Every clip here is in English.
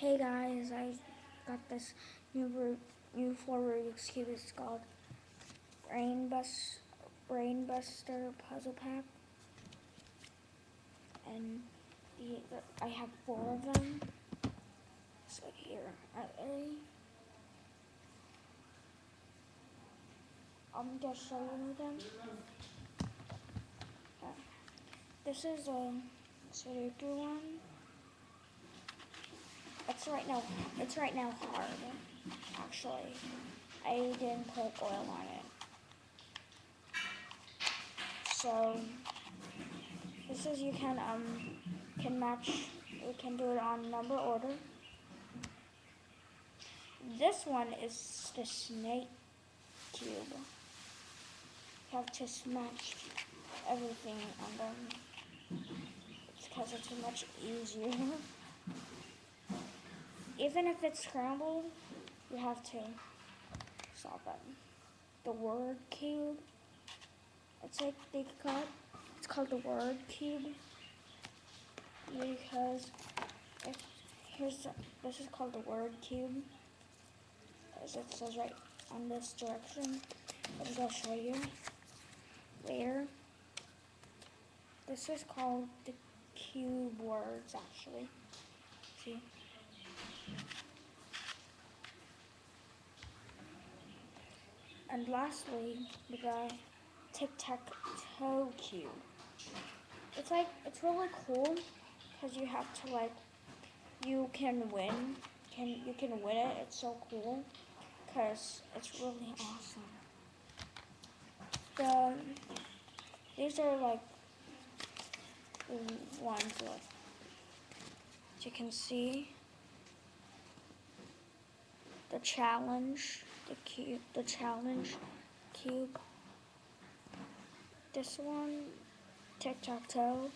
Hey guys, I got this new 4 Rubik's Cube. It's called Brain Buster Puzzle Pack, and I have 4 of them. So here, I'm just showing you them. This is a Sudoku one. It's right now hard. Actually, I didn't put oil on it. So this is you can match. You can do it on number order. This one is the snake cube. You have to smash everything on them. It's because it's much easier. Even if it's scrambled, you have to solve it. The word cube. It's like it's called the word cube because this is called the word cube, as it says right on this direction. I'll show you later. This is called the cube words, actually. See? And lastly, the tic-tac-toe cube. It's really cool because you have to you can win. You can win it. It's so cool because it's really awesome. These are the ones that you can see. The challenge cube. This one, tic-tac-toe.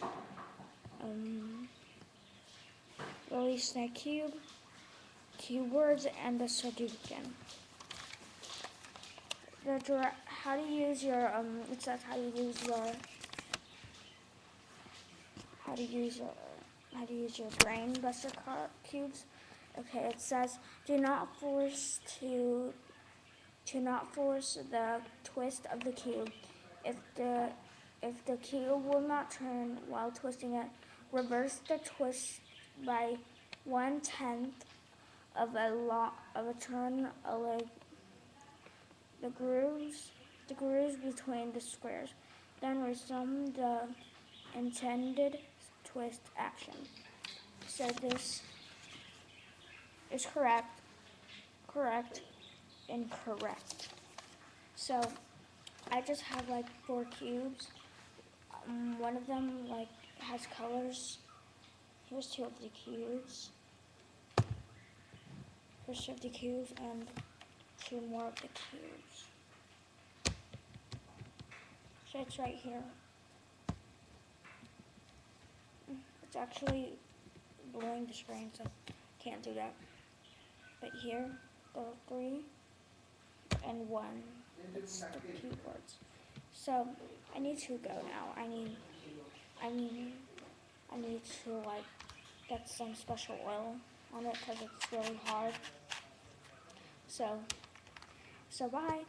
Really snake cube. Cube words and the Sudoku. How to use your it says how to use your brain buster cubes. Okay, it says do not force the twist of the cube. If the cube will not turn while twisting it, reverse the twist by 1/10 of a turn. The grooves between the squares. Then resume the intended twist action. So this is correct, incorrect. So I just have 4 cubes. One of them has colors. Here's 2 of the cubes. Here's 2 of the cubes and 2 more of the cubes. So it's right here. It's actually blowing the screen, so can't do that. But here, the 3 and 1. It's the keyboards. So I need to go now. I need to get some special oil on it because it's really hard. So bye.